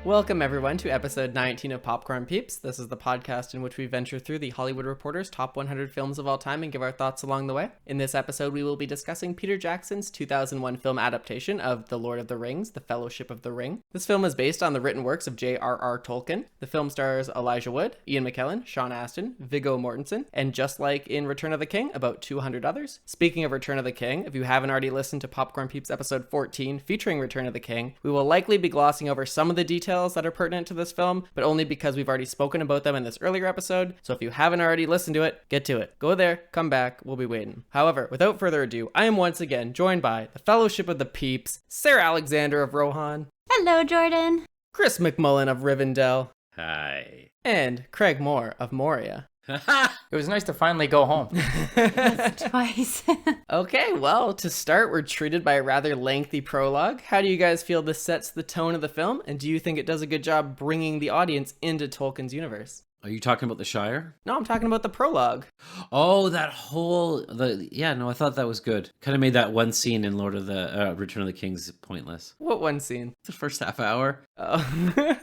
Welcome everyone to episode 19 of Popcorn Peeps. This is the podcast in which we venture through the Hollywood Reporter's top 100 films of all time and give our thoughts along the way. In this episode, we will be discussing Peter Jackson's 2001 film adaptation of The Lord of the Rings, The Fellowship of the Ring. This film is based on the written works of J.R.R. Tolkien. The film stars Elijah Wood, Ian McKellen, Sean Astin, Viggo Mortensen, and just like in Return of the King, about 200 others. Speaking of Return of the King, if you haven't already listened to Popcorn Peeps episode 14 featuring Return of the King, we will likely be glossing over some of the details that are pertinent to this film, but only because we've already spoken about them in this earlier episode. So if you haven't already listened to it, get to it. Go there, come back, we'll be waiting. However, without further ado, I am once again joined by the Fellowship of the Peeps, Sara Alexander of Rohan. Hello, Jordan. Chris McMullen of Rivendell. Hi. And Craig Moore of Moria. It was nice to finally go home. Twice. Okay, well, to start, we're treated by a rather lengthy prologue. How do you guys feel this sets the tone of the film? And do you think it does a good job bringing the audience into Tolkien's universe? Are you talking about the Shire? No, I'm talking about the prologue. Oh, that whole... I thought that was good. Kind of made that one scene in Return of the Kings pointless. What one scene? The first half hour. Oh.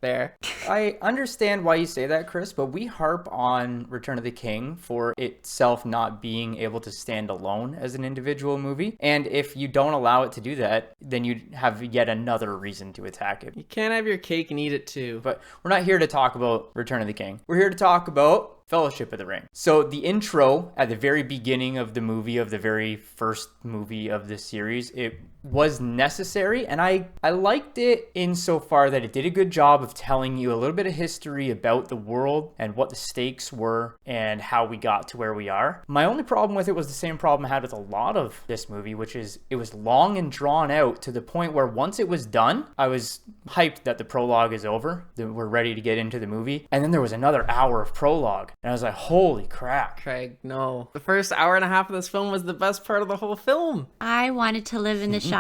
Fair. I understand why you say that, Chris, but we harp on Return of the King for itself not being able to stand alone as an individual movie. And if you don't allow it to do that, then you have yet another reason to attack it. You can't have your cake and eat it too. But we're not here to talk about Return of the King. We're here to talk about Fellowship of the Ring. So the intro at the very beginning of the movie, of the very first movie of this series, it was necessary, and I liked it insofar that it did a good job of telling you a little bit of history about the world and what the stakes were and how we got to where we are. My only problem with it was the same problem I had with a lot of this movie, which is it was long and drawn out to the point where once it was done, I was hyped that the prologue is over, that we're ready to get into the movie, and then there was another hour of prologue, and I was like, holy crap. Craig, no. The first hour and a half of this film was the best part of the whole film. I wanted to live in the Shire.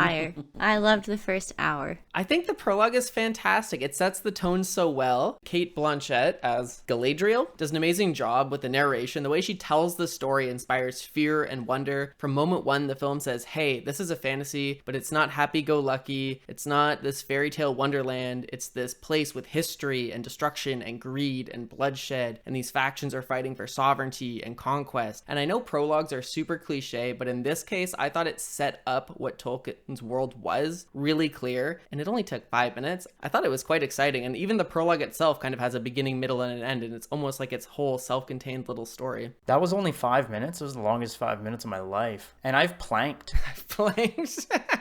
I loved the first hour. I think the prologue is fantastic. It sets the tone so well. Cate Blanchett as Galadriel does an amazing job with the narration. The way she tells the story inspires fear and wonder. From moment one, the film says, hey, this is a fantasy, but it's not happy-go-lucky. It's not this fairy tale wonderland. It's this place with history and destruction and greed and bloodshed. And these factions are fighting for sovereignty and conquest. And I know prologues are super cliche, but in this case, I thought it set up what Tolkien's world was really clear, and it only took 5 minutes. I thought it was quite exciting, and even the prologue itself kind of has a beginning, middle, and an end, and it's almost like its whole self-contained little story. That was only 5 minutes. It was the longest 5 minutes of my life, and I've planked.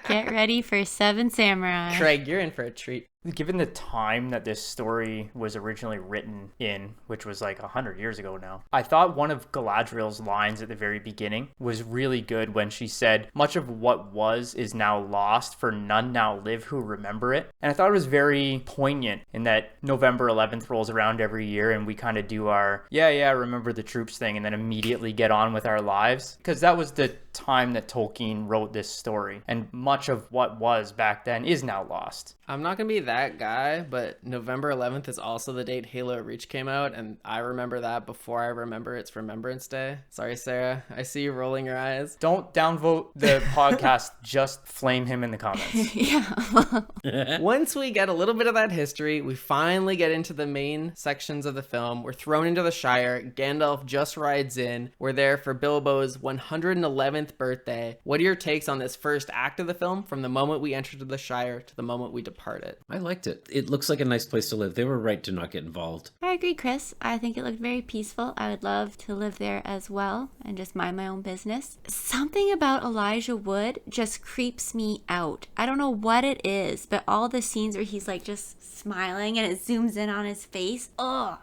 Get ready for Seven Samurai. Craig, you're in for a treat. Given the time that this story was originally written in, which was like 100 years ago now, I thought one of Galadriel's lines at the very beginning was really good when she said, much of what was is now lost, for none now live who remember it. And I thought it was very poignant in that November 11th rolls around every year and we kind of do our, remember the troops thing, and then immediately get on with our lives. Because that was the time that Tolkien wrote this story. And much of what was back then is now lost. I'm not going to be that guy, but November 11th is also the date Halo Reach came out, and I remember that before I remember it's Remembrance Day. Sorry, Sarah. I see you rolling your eyes. Don't downvote the podcast. Just flame him in the comments. Yeah. Once we get a little bit of that history, we finally get into the main sections of the film. We're thrown into the Shire. Gandalf just rides in. We're there for Bilbo's 111th birthday. What are your takes on this first act of the film, from the moment we entered the Shire to the moment we departed? I liked it. It looks like a nice place to live. They were right to not get involved. I agree, Chris. I think it looked very peaceful. I would love to live there as well and just mind my own business. Something about Elijah Wood just creeps me out. I don't know what it is, but all the scenes where he's like just smiling and it zooms in on his face,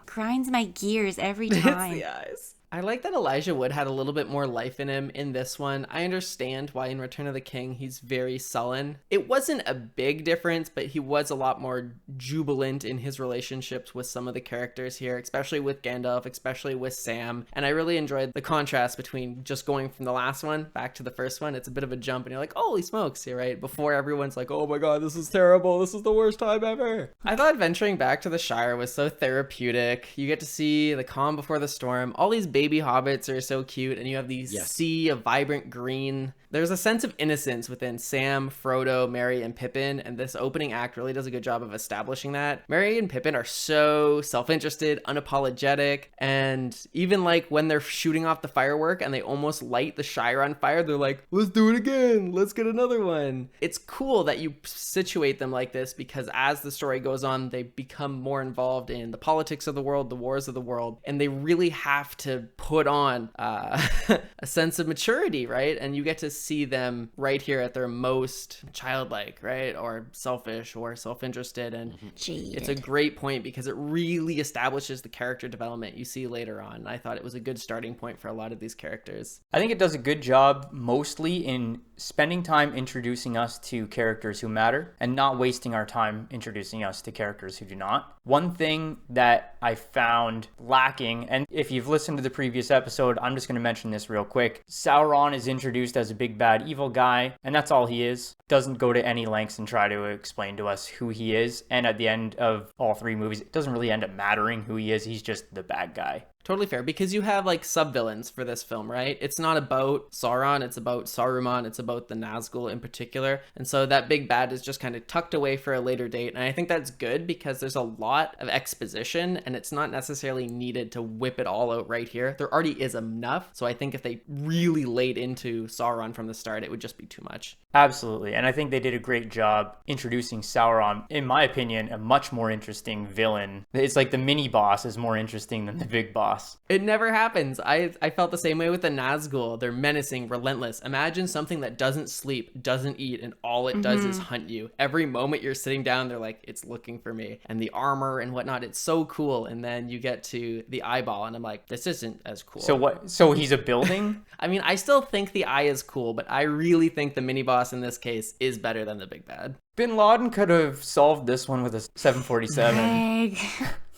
grinds my gears every time. It's the eyes. I like that Elijah Wood had a little bit more life in him in this one. I understand why in Return of the King he's very sullen. It wasn't a big difference, but he was a lot more jubilant in his relationships with some of the characters here, especially with Gandalf, especially with Sam. And I really enjoyed the contrast between just going from the last one back to the first one. It's a bit of a jump and you're like, holy smokes, you're right. Before everyone's like, oh my god, this is terrible. This is the worst time ever. I thought venturing back to the Shire was so therapeutic. You get to see the calm before the storm. All these baby hobbits are so cute, and you have these sea of vibrant green There's a sense of innocence within Sam, Frodo, Merry, and Pippin, and this opening act really does a good job of establishing that. Merry and Pippin are so self-interested, unapologetic, and even like when they're shooting off the firework and they almost light the Shire on fire, they're like, let's do it again, let's get another one. It's cool that you situate them like this because as the story goes on, they become more involved in the politics of the world, the wars of the world, and they really have to put on a sense of maturity, right? And you get to see them right here at their most childlike, right? Or selfish or self-interested. And it's a great point because it really establishes the character development you see later on. I thought it was a good starting point for a lot of these characters. I think it does a good job mostly in spending time introducing us to characters who matter and not wasting our time introducing us to characters who do not. One thing that I found lacking, and if you've listened to the previous episode, I'm just going to mention this real quick. Sauron is introduced as a big bad evil guy, and that's all he is. Doesn't go to any lengths and try to explain to us who he is. And at the end of all three movies, it doesn't really end up mattering who he is. He's just the bad guy. Totally fair, because you have like sub-villains for this film, right? It's not about Sauron, it's about Saruman, it's about the Nazgul in particular. And so that big bad is just kind of tucked away for a later date. And I think that's good because there's a lot of exposition and it's not necessarily needed to whip it all out right here. There already is enough. So I think if they really laid into Sauron from the start, it would just be too much. Absolutely. And I think they did a great job introducing Sauron, in my opinion, a much more interesting villain. It's like the mini boss is more interesting than the big boss. It never happens. I felt the same way with the Nazgul. They're menacing, relentless. Imagine something that doesn't sleep, doesn't eat, and all it does is hunt you. Every moment you're sitting down, they're like, it's looking for me. And the armor and whatnot, it's so cool. And then you get to the eyeball, and I'm like, this isn't as cool. So what? So he's a building? I mean, I still think the eye is cool, but I really think the mini boss in this case is better than the big bad. Bin Laden could have solved this one with a 747.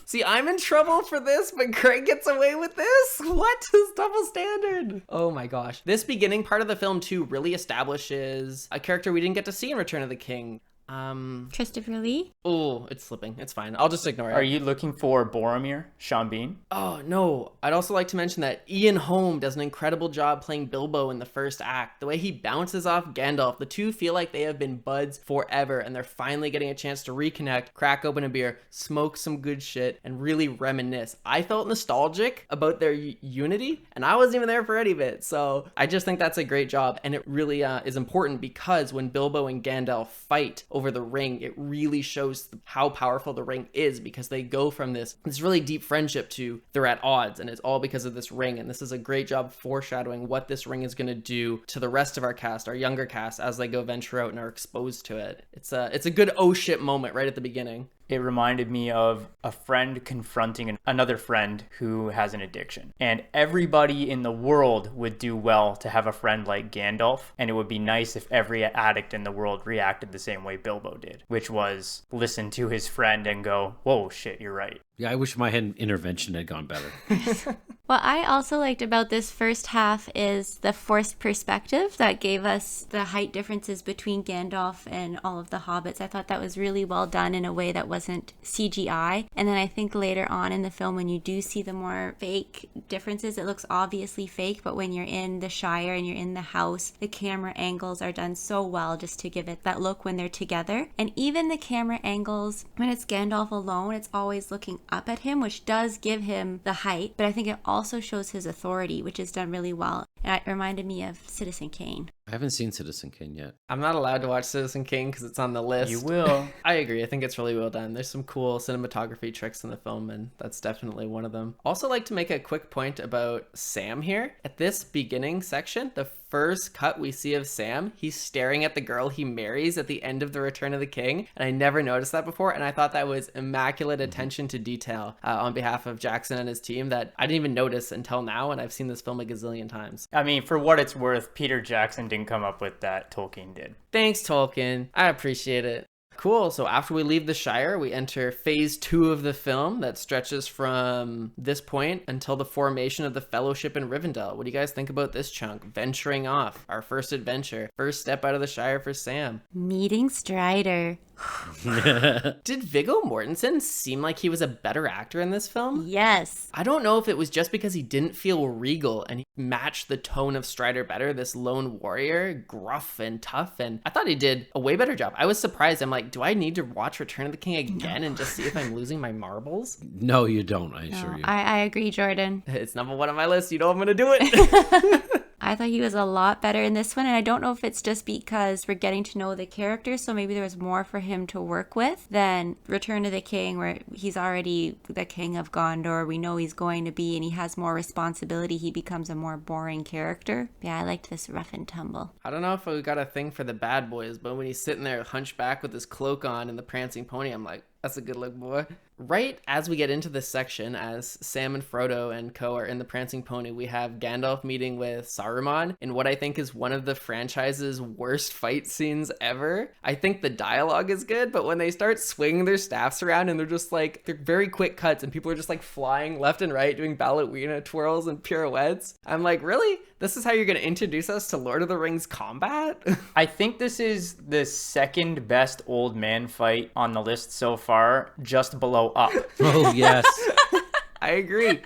See, I'm in trouble for this, but Craig gets away with this? What is double standard? Oh my gosh. This beginning part of the film, too, really establishes a character we didn't get to see in Return of the King. Christopher Lee? Oh, it's slipping. It's fine. I'll just ignore it. Are you looking for Boromir, Sean Bean? Oh, no. I'd also like to mention that Ian Holm does an incredible job playing Bilbo in the first act. The way he bounces off Gandalf, the two feel like they have been buds forever, and they're finally getting a chance to reconnect, crack open a beer, smoke some good shit, and really reminisce. I felt nostalgic about their unity, and I wasn't even there for any of it. So I just think that's a great job, and it really is important because when Bilbo and Gandalf fight over the ring, it really shows how powerful the ring is because they go from this really deep friendship to they're at odds, and it's all because of this ring. And this is a great job foreshadowing what this ring is going to do to the rest of our cast, our younger cast, as they go venture out and are exposed to it. It's a good oh shit moment right at the beginning. It reminded me of a friend confronting another friend who has an addiction. And everybody in the world would do well to have a friend like Gandalf. And it would be nice if every addict in the world reacted the same way Bilbo did, which was listen to his friend and go, whoa, shit, you're right. Yeah, I wish my intervention had gone better. What I also liked about this first half is the forced perspective that gave us the height differences between Gandalf and all of the hobbits. I thought that was really well done in a way that wasn't CGI. And then I think later on in the film, when you do see the more fake differences, it looks obviously fake, but when you're in the Shire and you're in the house, the camera angles are done so well just to give it that look when they're together. And even the camera angles, when it's Gandalf alone, it's always looking up at him, which does give him the height, but I think it also shows his authority, which is done really well. And it reminded me of Citizen Kane. I haven't seen Citizen Kane yet. I'm not allowed to watch Citizen Kane because it's on the list. You will. I agree. I think it's really well done. There's some cool cinematography tricks in the film, and that's definitely one of them. Also like to make a quick point about Sam here. At this beginning section, the first cut we see of Sam, he's staring at the girl he marries at the end of The Return of the King, and I never noticed that before, and I thought that was immaculate attention to detail on behalf of Jackson and his team that I didn't even notice until now, and I've seen this film a gazillion times. I mean, for what it's worth, Peter Jackson didn't come up with that. Tolkien did. Thanks, Tolkien. I appreciate it. Cool. So after we leave the Shire, we enter phase 2 of the film that stretches from this point until the formation of the Fellowship in Rivendell. What do you guys think about this chunk? Venturing off, our first adventure, first step out of the Shire for Sam. Meeting Strider. Did Viggo Mortensen seem like he was a better actor in this film? Yes. I don't know if it was just because he didn't feel regal and he matched the tone of Strider better, this lone warrior, gruff and tough, and I thought he did a way better job. I was surprised. I'm like, do I need to watch Return of the King again and just see if I'm losing my marbles? No, you don't, I assure you. I agree, Jordan. It's number 1 on my list. You know I'm going to do it. I thought he was a lot better in this one, and I don't know if it's just because we're getting to know the character, so maybe there was more for him to work with than Return of the King, where he's already the king of Gondor. We know he's going to be, and he has more responsibility. He becomes a more boring character. Yeah, I liked this rough and tumble. I don't know if I got a thing for the bad boys, but when he's sitting there hunchback with his cloak on and the prancing pony, I'm like, that's a good look, boy. Right as we get into this section, as Sam and Frodo and co are in the prancing pony, we have Gandalf meeting with Saruman in what I think is one of the franchise's worst fight scenes ever. I think the dialogue is good, but when they start swinging their staffs around and they're just like, they're very quick cuts and people are just like flying left and right, doing ballerina twirls and pirouettes. I'm like, really? This is how you're going to introduce us to Lord of the Rings combat? I think this is the second best old man fight on the list so far, just below Up. Oh, yes. I agree.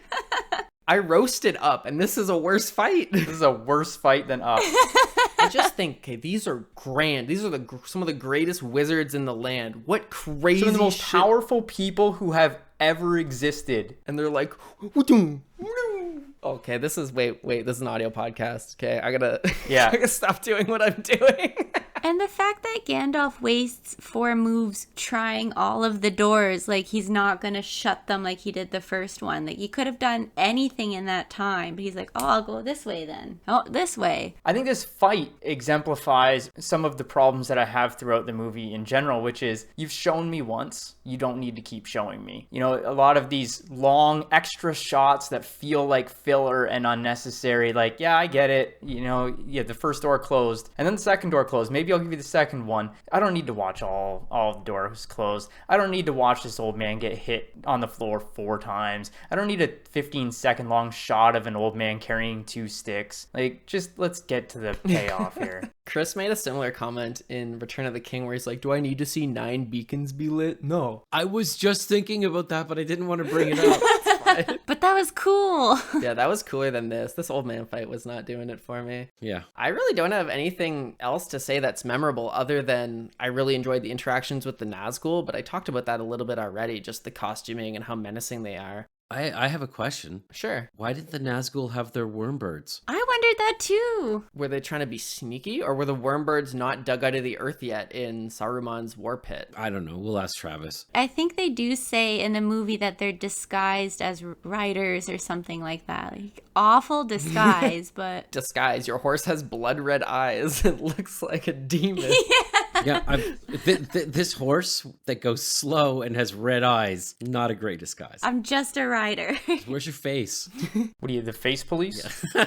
I roasted Up, and this is a worse fight. This is a worse fight than Up. I just think, okay, these are grand. These are some of the greatest wizards in the land. What crazy Some of the most shit. powerful people who have ever existed. And they're like, okay, this is, wait, this is an audio podcast. Okay, I gotta stop doing what I'm doing. And the fact that Gandalf wastes 4 moves trying all of the doors, like he's not going to shut them like he did the first one. Like he could have done anything in that time, but he's like, oh, I'll go this way then. Oh, this way. I think this fight exemplifies some of the problems that I have throughout the movie in general, which is you've shown me once, you don't need to keep showing me. You know, a lot of these long extra shots that feel like filler and unnecessary, like, yeah, I get it. You know, yeah, the first door closed and then the second door closed. Maybe I'll give you the second one. I don't need to watch all the doors closed. I don't need to watch this old man get hit on the floor 4 times. I don't need a 15-second long shot of an old man carrying 2 sticks. Like, just let's get to the payoff here. Chris made a similar comment in Return of the King where he's like, do I need to see 9 beacons be lit? No. I was just thinking about that, but I didn't want to bring it up. But that was cool. Yeah, that was cooler than this. This old man fight was not doing it for me. Yeah. I really don't have anything else to say that's memorable other than I really enjoyed the interactions with the Nazgul, but I talked about that a little bit already, just the costuming and how menacing they are. I have a question. Sure. Why did the Nazgul have their worm birds? I wondered that too. Were they trying to be sneaky, or were the worm birds not dug out of the earth yet in Saruman's war pit? I don't know. We'll ask Travis. I think they do say in the movie that they're disguised as riders or something like that. Like, awful disguise, but... Disguise. Your horse has blood red eyes. It looks like a demon. Yeah, this horse that goes slow and has red eyes, not a great disguise. I'm just a rider. Where's your face? What are you, the face police? Yeah.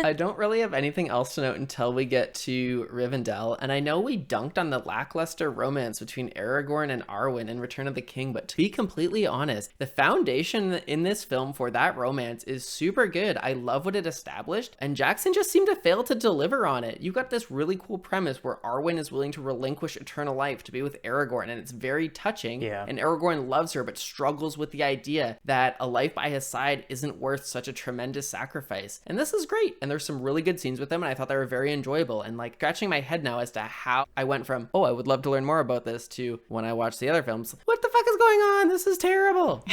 I don't really have anything else to note until we get to Rivendell, and I know we dunked on the lackluster romance between Aragorn and Arwen in Return of the King, but to be completely honest, the foundation in this film for that romance is super good. I love what it established, and Jackson just seemed to fail to deliver on it. You've got this really cool premise where Arwen is willing to relinquish eternal life to be with Aragorn, and it's very touching. Yeah. And Aragorn loves her, but struggles with the idea that a life by his side isn't worth such a tremendous sacrifice. And this is great. And there's some really good scenes with them, and I thought they were very enjoyable. And like scratching my head now as to how I went from, oh, I would love to learn more about this, to when I watched the other films, what the fuck is going on? This is terrible.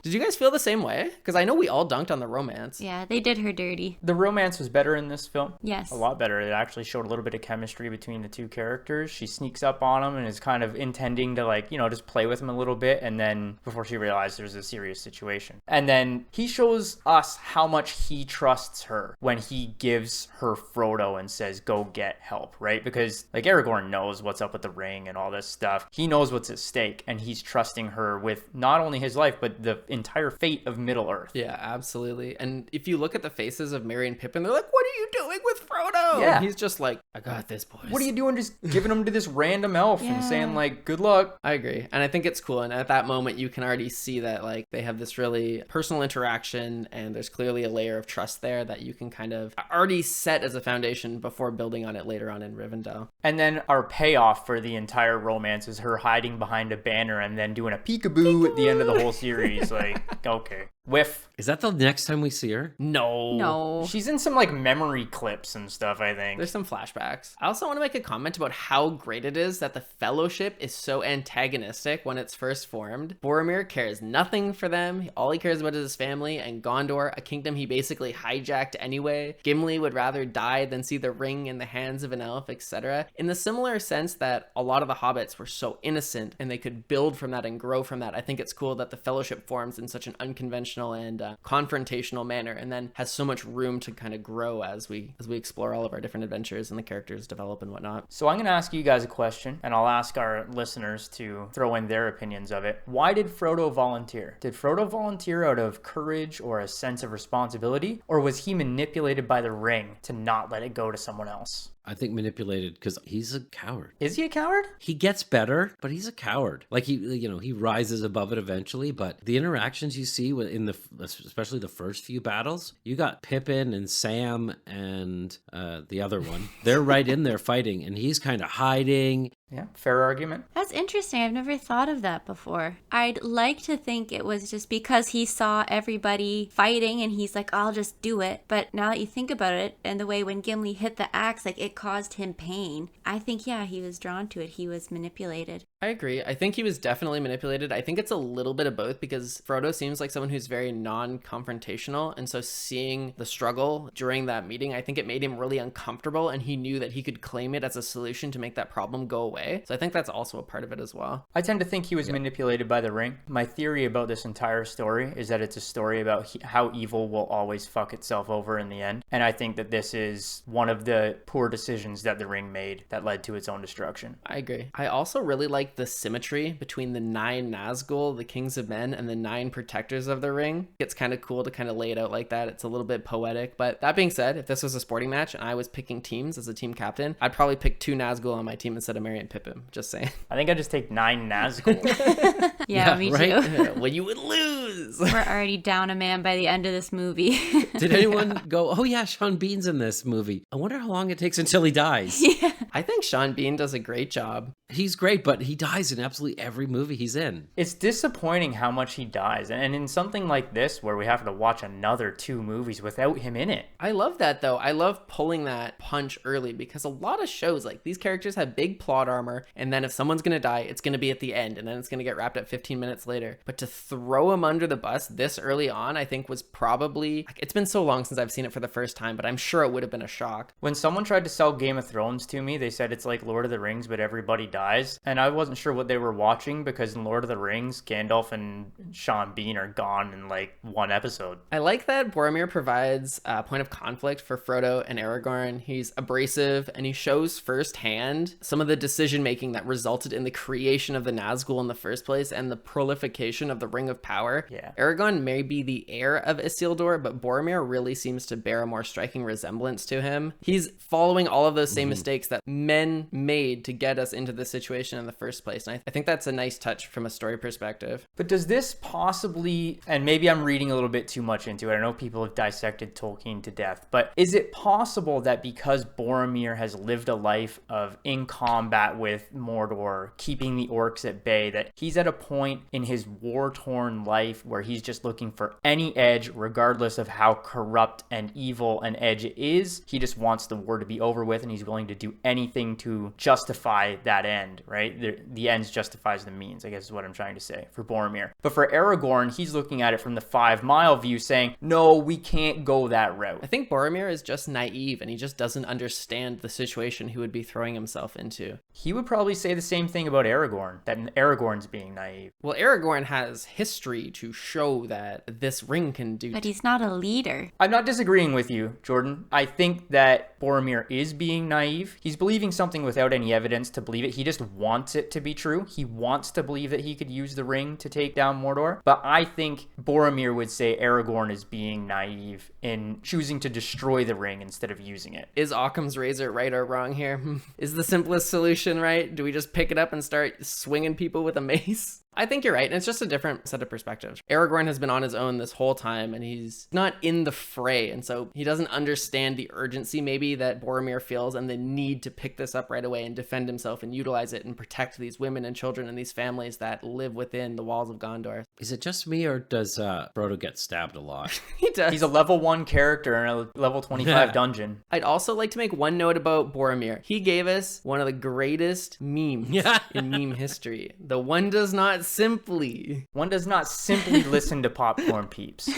Did you guys feel the same way? Because I know we all dunked on the romance. Yeah, they did her dirty. The romance was better in this film. Yes. A lot better. It actually showed a little bit of chemistry between the two characters. She sneaks up on him and is kind of intending to, like, you know, just play with him a little bit, and then before she realized there's a serious situation. And then he shows us how much he trusts her when he gives her Frodo and says, go get help, right? Because, like, Aragorn knows what's up with the ring and all this stuff. He knows what's at stake, and he's trusting her with not only his life, but the entire fate of Middle-earth. Yeah, absolutely. And if you look at the faces of Merry and Pippin, they're like, what are you doing with Frodo? Frodo! Yeah. And he's just like, I got this, boys. What are you doing just giving them to this random elf and Yeah. saying, like, good luck? I agree. And I think it's cool. And at that moment, you can already see that, like, they have this really personal interaction, and there's clearly a layer of trust there that you can kind of already set as a foundation before building on it later on in Rivendell. And then our payoff for the entire romance is her hiding behind a banner and then doing a peekaboo at the end of the whole series. Like, okay. Whiff. Is that the next time we see her? No. She's in some, like, memory clips and stuff, I think. There's some flashbacks. I also want to make a comment about how great it is that the Fellowship is so antagonistic when it's first formed. Boromir cares nothing for them. All he cares about is his family, and Gondor, a kingdom he basically hijacked anyway. Gimli would rather die than see the ring in the hands of an elf, etc. In the similar sense that a lot of the hobbits were so innocent and they could build from that and grow from that, I think it's cool that the Fellowship forms in such an unconventional and confrontational manner, and then has so much room to kind of grow as we explore all of our different adventures and the characters develop and whatnot. So I'm going to ask you guys a question, and I'll ask our listeners to throw in their opinions of it. Why did Frodo volunteer? Did Frodo volunteer out of courage or a sense of responsibility, or was he manipulated by the ring to not let it go to someone else? I think manipulated because he's a coward. Is he a coward? He gets better, but he's a coward. Like he rises above it eventually. But the interactions you see in especially the first few battles, you got Pippin and Sam and the other one. They're right in there fighting, and he's kind of hiding. Yeah, fair argument. That's interesting. I've never thought of that before. I'd like to think it was just because he saw everybody fighting and he's like, I'll just do it. But now that you think about it, and the way when Gimli hit the axe, like it caused him pain, I think, yeah, he was drawn to it. He was manipulated. I agree. I think he was definitely manipulated. I think it's a little bit of both, because Frodo seems like someone who's very non-confrontational. And so seeing the struggle during that meeting, I think it made him really uncomfortable, and he knew that he could claim it as a solution to make that problem go away. So I think that's also a part of it as well. I tend to think he was manipulated by the ring. My theory about this entire story is that it's a story about how evil will always fuck itself over in the end. And I think that this is one of the poor decisions that the ring made that led to its own destruction. I agree. I also really like the symmetry between the 9 Nazgul, the Kings of Men, and the 9 Protectors of the Ring. It's kind of cool to kind of lay it out like that. It's a little bit poetic. But that being said, if this was a sporting match and I was picking teams as a team captain, I'd probably pick 2 Nazgul on my team instead of Merry and Pippin. Just saying. I think I just take 9 Nazgul. Yeah, me right? too. Well, you would lose. We're already down a man by the end of this movie. Did anyone go, oh yeah, Sean Bean's in this movie? I wonder how long it takes until he dies. Yeah. I think Sean Bean does a great job. He's great, but he dies in absolutely every movie he's in. It's disappointing how much he dies. And in something like this, where we have to watch another 2 movies without him in it. I love that, though. I love pulling that punch early, because a lot of shows, like, these characters have big plot armor, and then if someone's going to die, it's going to be at the end, and then it's going to get wrapped up 15 minutes later. But to throw him under the bus this early on, I think was probably... It's been so long since I've seen it for the first time, but I'm sure it would have been a shock. When someone tried to sell Game of Thrones to me, they said it's like Lord of the Rings, but everybody dies. And I wasn't sure what they were watching, because in Lord of the Rings, Gandalf and Sean Bean are gone in like 1 episode. I like that Boromir provides a point of conflict for Frodo and Aragorn. He's abrasive, and he shows firsthand some of the decision-making that resulted in the creation of the Nazgul in the first place and the prolification of the Ring of Power. Yeah. Aragorn may be the heir of Isildur, but Boromir really seems to bear a more striking resemblance to him. He's following all of those same mistakes that men made to get us into this situation in the first place. And I think that's a nice touch from a story perspective. But does this possibly, and maybe I'm reading a little bit too much into it, I know people have dissected Tolkien to death, but is it possible that because Boromir has lived a life of in combat with Mordor, keeping the orcs at bay, that he's at a point in his war-torn life where he's just looking for any edge, regardless of how corrupt and evil an edge is? He just wants the war to be over with, and he's willing to do anything to justify that end, right? The ends justifies the means, I guess is what I'm trying to say for Boromir. But for Aragorn, he's looking at it from the 5-mile view saying, no, we can't go that route. I think Boromir is just naive, and he just doesn't understand the situation he would be throwing himself into. He would probably say the same thing about Aragorn, that Aragorn's being naive. Well, Aragorn has history to to show that this ring can do. But he's not a leader. I'm not disagreeing with you, Jordan. I think that Boromir is being naive. He's believing something without any evidence to believe it. He just wants it to be true. He wants to believe that he could use the ring to take down Mordor. But I think Boromir would say Aragorn is being naive in choosing to destroy the ring instead of using it. Is Occam's razor right or wrong here? Is the simplest solution right? Do we just pick it up and start swinging people with a mace? I think you're right, and it's just a different set of perspectives. Aragorn has been on his own this whole time, and he's not in the fray, and so he doesn't understand the urgency maybe that Boromir feels and the need to pick this up right away and defend himself and utilize it and protect these women and children and these families that live within the walls of Gondor. Is it just me, or does Frodo get stabbed a lot? He does. He's a level 1 character in a level 25 dungeon. I'd also like to make one note about Boromir. He gave us one of the greatest memes in meme history. The one does not simply listen to Popcorn Peeps.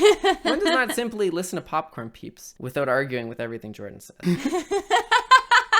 One does not simply listen to Popcorn Peeps without arguing with everything Jordan said.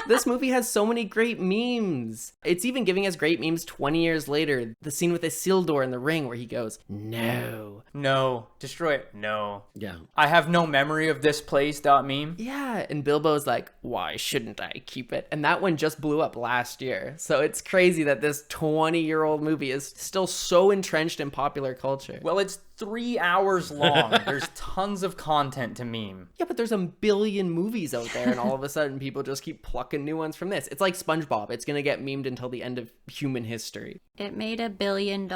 This movie has so many great memes. It's even giving us great memes 20 years later. The scene with Isildur in the ring where he goes, no. No. Destroy it. No. Yeah. I have no memory of this place. Meme. Yeah, and Bilbo's like, why shouldn't I keep it? And that one just blew up last year. So it's crazy that this 20-year-old movie is still so entrenched in popular culture. Well, it's 3 hours long. There's tons of content to meme. Yeah, but there's a billion movies out there, and all of a sudden people just keep plucking new ones from this. It's like SpongeBob. It's going to get memed until the end of human history. It made $1 billion.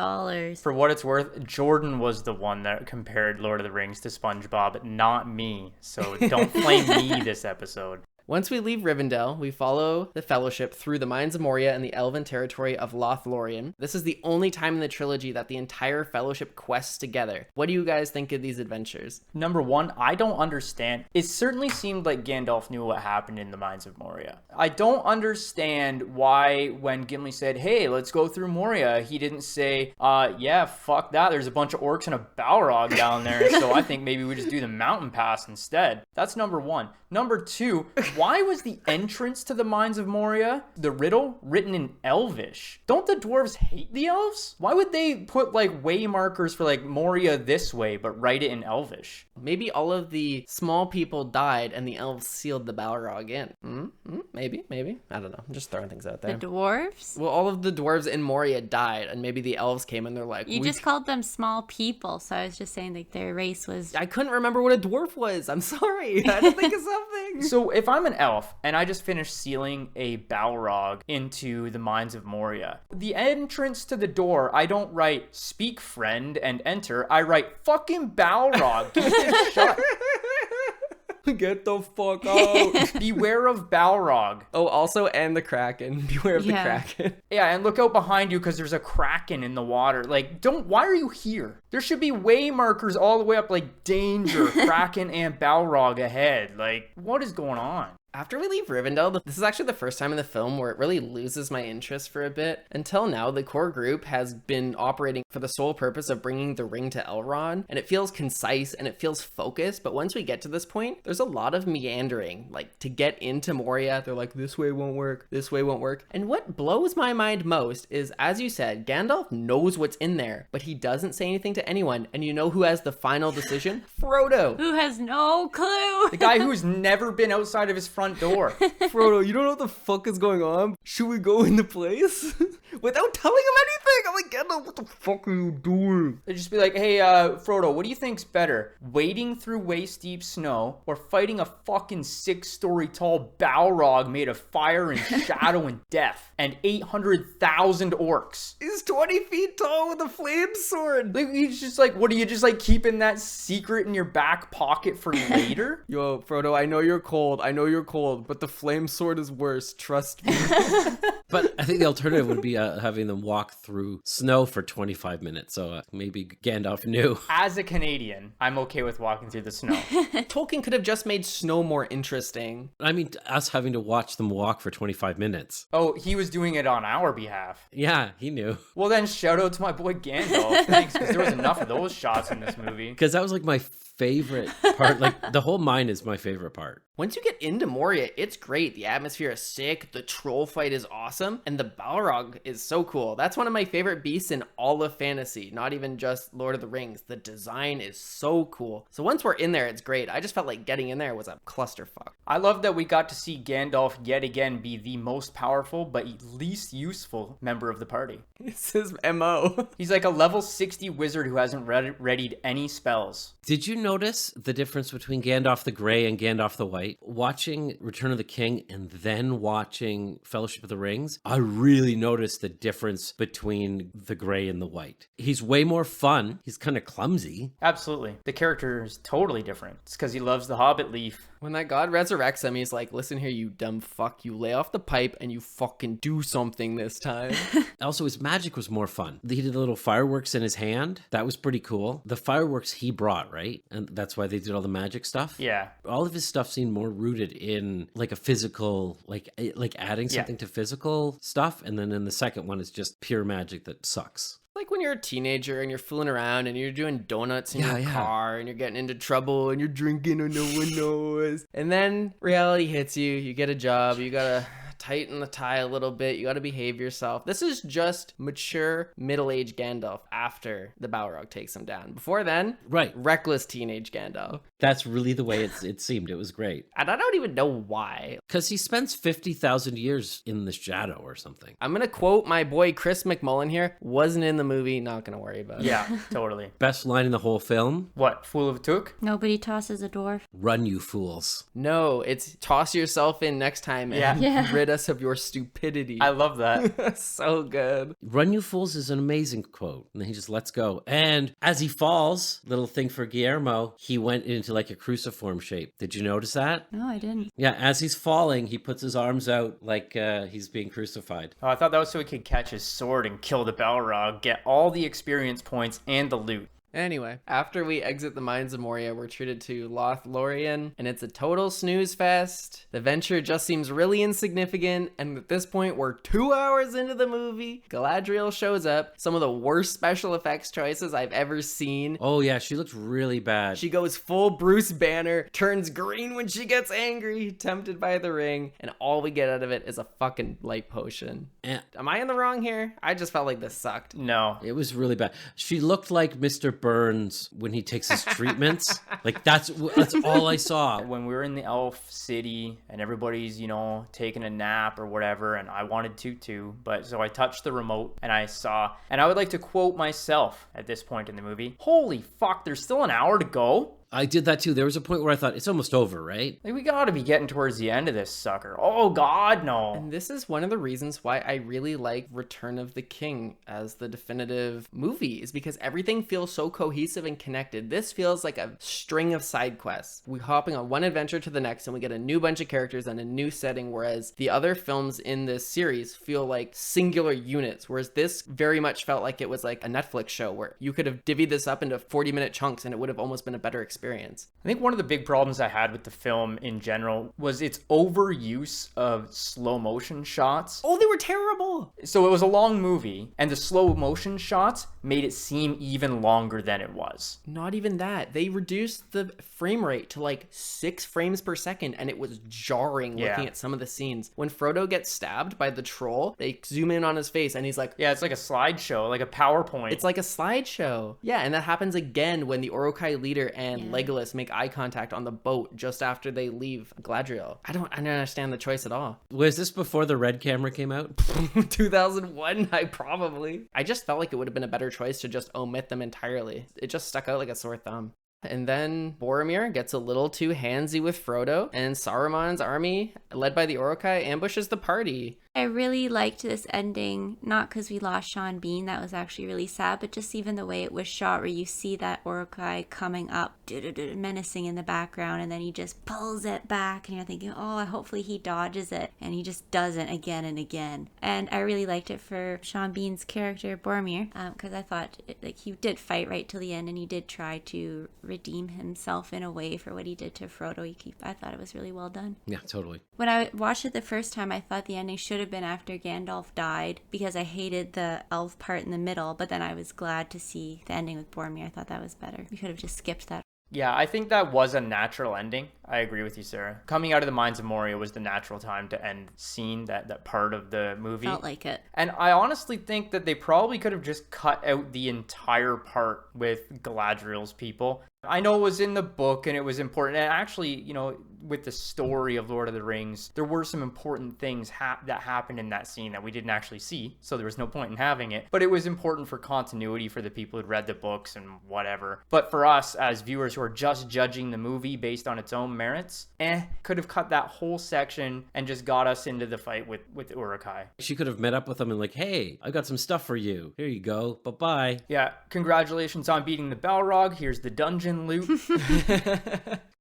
For what it's worth, Jordan was the one that compared Lord of the Rings to SpongeBob, not me. So don't blame me this episode. Once we leave Rivendell, we follow the Fellowship through the Mines of Moria and the elven territory of Lothlorien. This is the only time in the trilogy that the entire Fellowship quests together. What do you guys think of these adventures? Number one, I don't understand. It certainly seemed like Gandalf knew what happened in the Mines of Moria. I don't understand why when Gimli said, hey, let's go through Moria, he didn't say, yeah, fuck that. There's a bunch of orcs and a Balrog down there, so I think maybe we just do the mountain pass instead. That's number one. Number two, why was the entrance to the Mines of Moria, the riddle, written in Elvish? Don't the dwarves hate the elves? Why would they put like way markers for like Moria this way, but write it in Elvish? Maybe all of the small people died and the elves sealed the Balrog in. Maybe. I don't know. I'm just throwing things out there. The dwarves? Well, all of the dwarves in Moria died, and maybe the elves came and they're like... You just called them small people, so I was just saying like their race was... I couldn't remember what a dwarf was. I'm sorry. I had to think of something. So if I'm an elf and I just finished sealing a Balrog into the Mines of Moria, the entrance to the door, I don't write speak friend and enter. I write fucking Balrog. Give me a shot. Get the fuck out. Beware of Balrog. Oh, also, and the Kraken. Beware of the Kraken. Yeah, and look out behind you because there's a Kraken in the water. Like, why are you here? There should be way markers all the way up, like, danger, Kraken and Balrog ahead. Like, what is going on? After we leave Rivendell, this is actually the first time in the film where it really loses my interest for a bit. Until now, the core group has been operating for the sole purpose of bringing the ring to Elrond, and it feels concise and it feels focused, but once we get to this point, there's a lot of meandering. Like, to get into Moria, they're like, this way won't work, this way won't work. And what blows my mind most is, as you said, Gandalf knows what's in there, but he doesn't say anything to anyone, and you know who has the final decision? Frodo! Who has no clue! The guy who's never been outside of his front door. Frodo, you don't know what the fuck is going on? Should we go in the place? Without telling him anything! I'm like, Gandalf, what the fuck are you doing? They'd just be like, hey, Frodo, what do you think's better? Wading through waist-deep snow or fighting a fucking 6-story tall Balrog made of fire and shadow and death and 800,000 orcs? He's 20 feet tall with a flame sword! Like, he's just like, what, are you just like keeping that secret in your back pocket for later? Yo, Frodo, I know you're cold, but the flame sword is worse, trust me. But I think the alternative would be having them walk through snow for 25 minutes. So maybe Gandalf knew. As a Canadian, I'm okay with walking through the snow. Tolkien could have just made snow more interesting. I mean, us having to watch them walk for 25 minutes. Oh, he was doing it on our behalf. Yeah, he knew. Well, then shout out to my boy Gandalf. Thanks, because there was enough of those shots in this movie. Because that was like my favorite part. Like, the whole mine is my favorite part. Once you get into Moria, it's great. The atmosphere is sick, the troll fight is awesome, and the Balrog is so cool. That's one of my favorite beasts in all of fantasy, not even just Lord of the Rings. The design is so cool. So once we're in there, it's great. I just felt like getting in there was a clusterfuck. I love that we got to see Gandalf yet again be the most powerful but least useful member of the party. It's his MO. He's like a level 60 wizard who hasn't readied any spells. Did you notice the difference between Gandalf the Grey and Gandalf the White? Watching Return of the King and then watching Fellowship of the Rings, I really noticed the difference between the Grey and the White. He's way more fun. He's kind of clumsy. Absolutely. The character is totally different. It's because he loves the Hobbit leaf. When that god resurrects him, he's like, listen here, you dumb fuck. You lay off the pipe and you fucking do something this time. Also, his magic was more fun. He did the little fireworks in his hand. That was pretty cool. The fireworks he brought, right? And that's why they did all the magic stuff. Yeah. All of his stuff seemed more rooted in like a physical, like adding something to physical stuff. And then in the second one, it's just pure magic that sucks. Like when you're a teenager and you're fooling around and you're doing donuts in your car and you're getting into trouble and you're drinking and no one knows. And then reality hits you. You get a job. You gotta tighten the tie a little bit. You gotta behave yourself. This is just mature middle-aged Gandalf after the Balrog takes him down. Before then, right, reckless teenage Gandalf. That's really the way it seemed. It was great. And I don't even know why. Because he spends 50,000 years in the shadow or something. I'm going to quote my boy Chris McMullen here. Wasn't in the movie. Not going to worry about it. Yeah, totally. Best line in the whole film? What, Fool of Took? Nobody tosses a dwarf. Run, you fools. No, it's toss yourself in next time and rid us of your stupidity. I love that. So good. Run, you fools is an amazing quote. And then he just lets go. And as he falls, little thing for Guillermo, he went into like a cruciform shape. Did you notice that? No, I didn't. Yeah, as he's falling, he puts his arms out like he's being crucified. Oh, I thought that was so he could catch his sword and kill the Balrog, get all the experience points and the loot. Anyway, after we exit the mines of Moria, we're treated to Lothlorien, and it's a total snooze fest. The venture just seems really insignificant, and at this point, we're 2 hours into the movie. Galadriel shows up. Some of the worst special effects choices I've ever seen. Oh yeah, she looks really bad. She goes full Bruce Banner, turns green when she gets angry, tempted by the ring, and all we get out of it is a fucking light potion. Am I in the wrong here? I just felt like this sucked. No. It was really bad. She looked like Mr. Burns when he takes his treatments. Like that's all I saw. When we were in the elf city and everybody's, taking a nap or whatever, and I wanted to too, but so I touched the remote and I saw, and I would like to quote myself at this point in the movie, holy fuck, there's still an hour to go? I did that too. There was a point where I thought, it's almost over, right? Like, we gotta be getting towards the end of this sucker. Oh, God, no. And this is one of the reasons why I really like Return of the King as the definitive movie, is because everything feels so cohesive and connected. This feels like a string of side quests. We're hopping on one adventure to the next, and we get a new bunch of characters and a new setting, whereas the other films in this series feel like singular units, whereas this very much felt like it was like a Netflix show where you could have divvied this up into 40-minute chunks and it would have almost been a better experience. I think one of the big problems I had with the film in general was its overuse of slow motion shots. Oh, they were terrible. So it was a long movie, and the slow motion shots made it seem even longer than it was. Not even that. They reduced the frame rate to like 6 frames per second, and it was jarring looking at some of the scenes. When Frodo gets stabbed by the troll, they zoom in on his face, and he's like... Yeah, it's like a slideshow, like a PowerPoint. It's like a slideshow. Yeah, and that happens again when the Uruk-hai leader and Legolas make eye contact on the boat just after they leave Galadriel. I don't understand the choice at all. Was this before the red camera came out? 2001, I just felt like it would have been a better choice to just omit them entirely. It just stuck out like a sore thumb. And then Boromir gets a little too handsy with Frodo, and Saruman's army, led by the Uruk-hai, ambushes the party. I really liked this ending, not because we lost Sean Bean, that was actually really sad, but just even the way it was shot, where you see that Uruk-hai coming up, menacing in the background, and then he just pulls it back, and you're thinking, oh, hopefully he dodges it, and he just doesn't again and again. And I really liked it for Sean Bean's character, Boromir, because I thought he did fight right till the end, and he did try to redeem himself in a way for what he did to Frodo. I thought it was really well done. Yeah, totally. When I watched it the first time, I thought the ending should have been after Gandalf died, because I hated the elf part in the middle, but then I was glad to see the ending with Boromir. I thought that was better. You could have just skipped that. Yeah, I think that was a natural ending. I agree with you, Sarah. Coming out of the Mines of Moria was the natural time to end scene, that part of the movie. Felt like it. And I honestly think that they probably could have just cut out the entire part with Galadriel's people. I know it was in the book and it was important. And actually, you know, with the story of Lord of the Rings, there were some important things that happened in that scene that we didn't actually see. So there was no point in having it. But it was important for continuity for the people who'd read the books and whatever. But for us as viewers who are just judging the movie based on its own merits, could have cut that whole section and just got us into the fight with Uruk-hai. She could have met up with them and like, hey, I got some stuff for you. Here you go. Bye-bye. Yeah, congratulations on beating the Balrog. Here's the dungeon loot.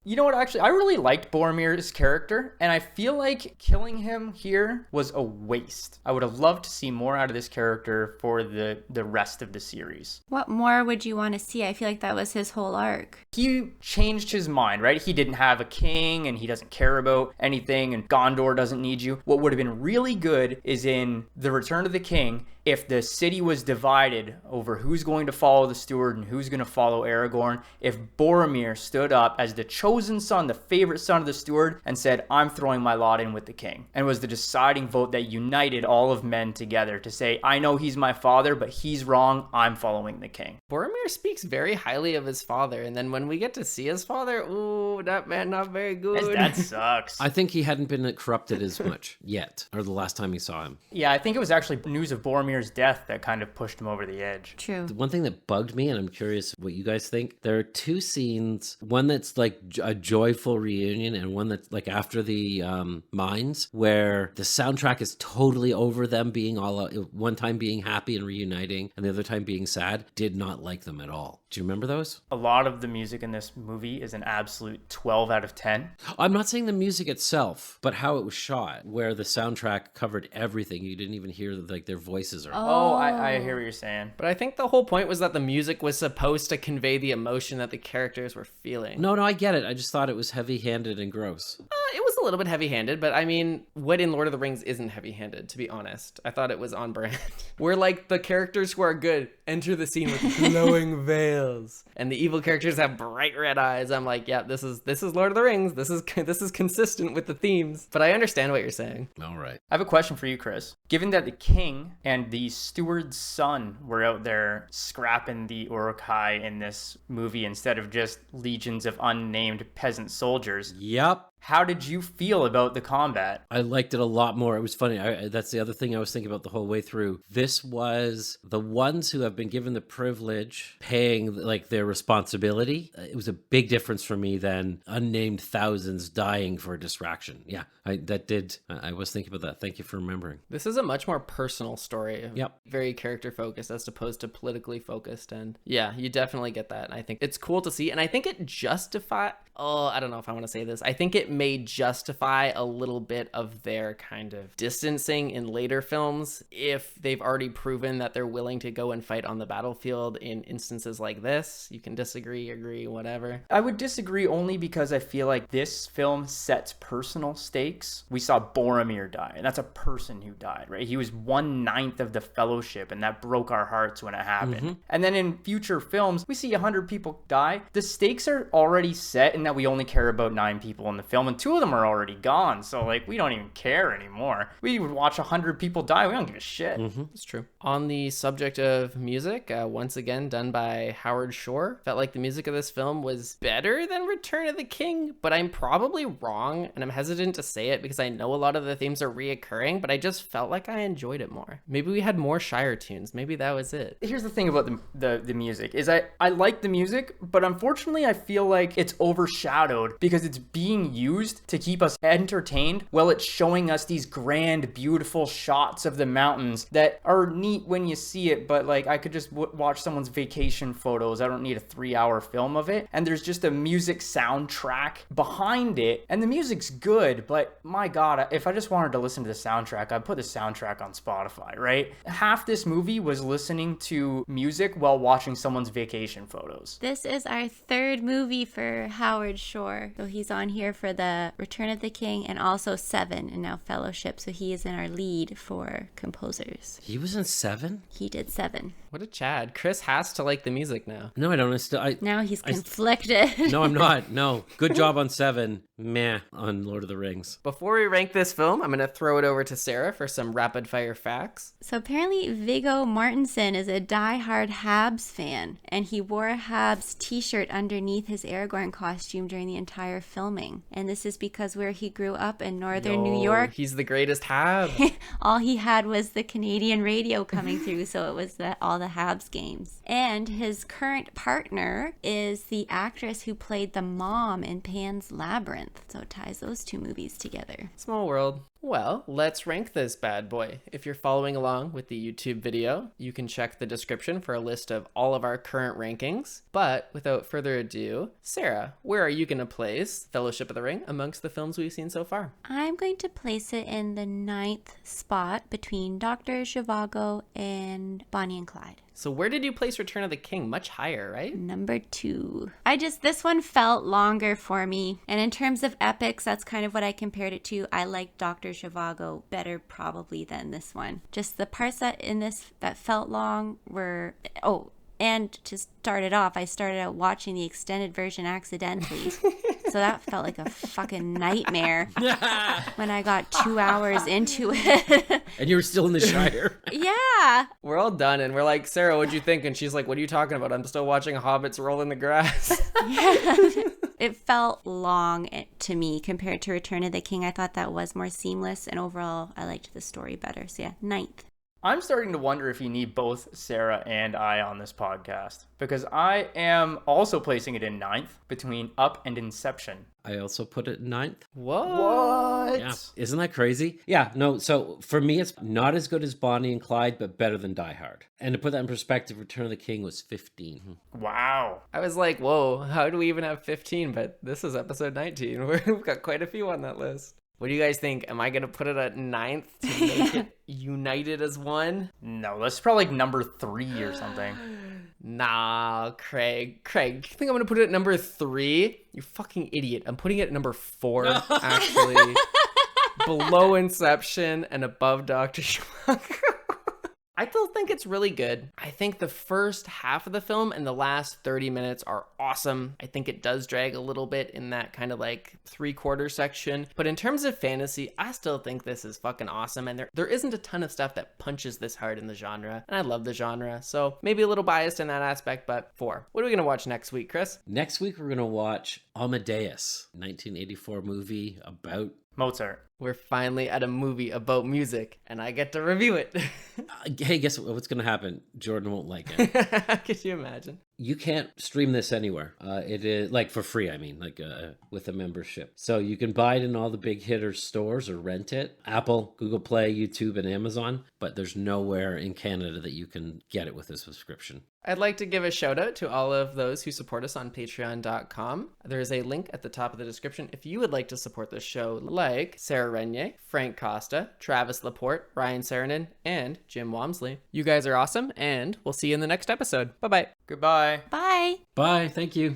You know what, actually, I really liked Boromir's character, and I feel like killing him here was a waste. I would have loved to see more out of this character for the rest of the series. What more would you want to see? I feel like that was his whole arc. He changed his mind, right? He didn't have a king, and he doesn't care about anything, and Gondor doesn't need you. What would have been really good is in The Return of the King, if the city was divided over who's going to follow the steward and who's going to follow Aragorn, if Boromir stood up as the chosen son, the favorite son of the steward, and said, I'm throwing my lot in with the king, and was the deciding vote that united all of men together to say, I know he's my father, but he's wrong, I'm following the king. Boromir speaks very highly of his father, and then when we get to see his father, ooh, that man not very good. His dad sucks. I think he hadn't been corrupted as much yet, or the last time he saw him. Yeah, I think it was actually news of Boromir's death that kind of pushed him over the edge. True. The one thing that bugged me, and I'm curious what you guys think, there are two scenes, one that's like a joyful reunion and one that's like after the mines, where the soundtrack is totally over them being one time being happy and reuniting and the other time being sad. Did not like them at all. Do you remember those? A lot of the music in this movie is an absolute 12 out of 10. I'm not saying the music itself, but how it was shot, where the soundtrack covered everything. You didn't even hear like their voices or I hear what you're saying. But I think the whole point was that the music was supposed to convey the emotion that the characters were feeling. No, I get it. I just thought it was heavy-handed and gross. It was a little bit heavy-handed, but I mean, what in Lord of the Rings isn't heavy-handed, to be honest? I thought it was on brand. We're like the characters who are good enter the scene with glowing veils, and the evil characters have bright red eyes. I'm like, yeah, this is Lord of the Rings. This is consistent with the themes. But I understand what you're saying. All right. I have a question for you, Chris. Given that the king and the steward's son were out there scrapping the Uruk-hai in this movie instead of just legions of unnamed peasant soldiers. Yep. How did you feel about the combat? I liked it a lot more. It was funny. That's the other thing I was thinking about the whole way through. This was the ones who have been given the privilege paying like their responsibility. It was a big difference for me than unnamed thousands dying for a distraction. Yeah, I was thinking about that. Thank you for remembering. This is a much more personal story. Yep. Very character focused as opposed to politically focused. And yeah, you definitely get that. And I think it's cool to see. And I think it I don't know if I want to say this. I think it may justify a little bit of their kind of distancing in later films if they've already proven that they're willing to go and fight on the battlefield in instances like this. You can disagree, agree, whatever. I would disagree only because I feel like this film sets personal stakes. We saw Boromir die, and that's a person who died, right? He was 1/9 of the Fellowship, and that broke our hearts when it happened. Mm-hmm. And then in future films, we see 100 people die. The stakes are already set in that we only care about 9 people in the film, and 2 of them are already gone. So like, we don't even care anymore. We would watch 100 people die. We don't give a shit. Mm-hmm. It's true. On the subject of music, once again done by Howard Shore, felt like the music of this film was better than Return of the King, but I'm probably wrong, and I'm hesitant to say it because I know a lot of the themes are reoccurring, but I just felt like I enjoyed it more. Maybe we had more Shire tunes. Maybe that was it. Here's the thing about the music is I like the music, but unfortunately I feel like it's overshadowed because it's being used to keep us entertained while it's showing us these grand, beautiful shots of the mountains that are neat when you see it, but like I could just watch someone's vacation photos. I don't need a 3-hour film of it. And there's just a music soundtrack behind it, and the music's good, but my God, if I just wanted to listen to the soundtrack, I'd put the soundtrack on Spotify, right? Half this movie was listening to music while watching someone's vacation photos. This is our 3rd movie for Howard Shore. So he's on here for the Return of the King and also 7 and now Fellowship. So he is in our lead for composers. He was in 7? He did 7. What a Chad. Chris has to like the music now. No, I don't. Now he's conflicted. No, I'm not. No. Good job on 7. Meh on Lord of the Rings. Before we rank this film, I'm going to throw it over to Sarah for some rapid fire facts. So apparently Viggo Mortensen is a diehard Habs fan, and he wore a Habs t-shirt underneath his Aragorn costume during the entire filming. And this is because where he grew up in northern New York, He's the greatest Hab. all he had was the Canadian radio coming through, so it was all the Habs games. And his current partner is the actress who played the mom in Pan's Labyrinth. So it ties those two movies together. Small world. Well, let's rank this bad boy. If you're following along with the YouTube video, you can check the description for a list of all of our current rankings. But without further ado, Sarah, where are you going to place Fellowship of the Ring amongst the films we've seen so far? I'm going to place it in the 9th spot between Dr. Zhivago and Bonnie and Clyde. So where did you place Return of the King? Much higher, right? Number 2. This one felt longer for me. And in terms of epics, that's kind of what I compared it to. I liked Dr. Zhivago better probably than this one. Just the parts that in this that felt long were... Oh, and to start it off, I started out watching the extended version accidentally. So that felt like a fucking nightmare when I got 2 hours into it. And you were still in the Shire. Yeah. We're all done and we're like, Sarah, what'd you think? And she's like, what are you talking about? I'm still watching Hobbits roll in the grass. Yeah. It felt long to me compared to Return of the King. I thought that was more seamless, and overall, I liked the story better. So yeah, 9th. I'm starting to wonder if you need both Sarah and I on this podcast, because I am also placing it in 9th between Up and Inception. I also put it in 9th. What? Yeah. Isn't that crazy? Yeah, no, so for me, it's not as good as Bonnie and Clyde, but better than Die Hard. And to put that in perspective, Return of the King was 15. Wow. I was like, whoa, how do we even have 15? But this is episode 19. We've got quite a few on that list. What do you guys think? Am I going to put it at 9th to make it united as one? No, that's probably like number 3 or something. Nah, Craig, you think I'm going to put it at number 3? You fucking idiot. I'm putting it at number 4, actually. Below Inception and above Dr. Zhivago. I still think it's really good. I think the first half of the film and the last 30 minutes are awesome. I think it does drag a little bit in that kind of like 3/4 section. But in terms of fantasy, I still think this is fucking awesome. And there isn't a ton of stuff that punches this hard in the genre. And I love the genre. So maybe a little biased in that aspect, but 4. What are we going to watch next week, Chris? Next week, we're going to watch Amadeus, 1984 movie about Mozart. We're finally at a movie about music, and I get to review it. Hey, guess what's going to happen? Jordan won't like it. Could you imagine? You can't stream this anywhere. It is like for free. I mean, like with a membership. So you can buy it in all the big hitter stores or rent it. Apple, Google Play, YouTube, and Amazon. But there's nowhere in Canada that you can get it with a subscription. I'd like to give a shout out to all of those who support us on patreon.com. There is a link at the top of the description if you would like to support the show, like Sarah Renier, Frank Costa, Travis Laporte, Ryan Saranen, and Jim Walmsley. You guys are awesome, and we'll see you in the next episode. Bye-bye. Goodbye. Bye. Bye. Thank you.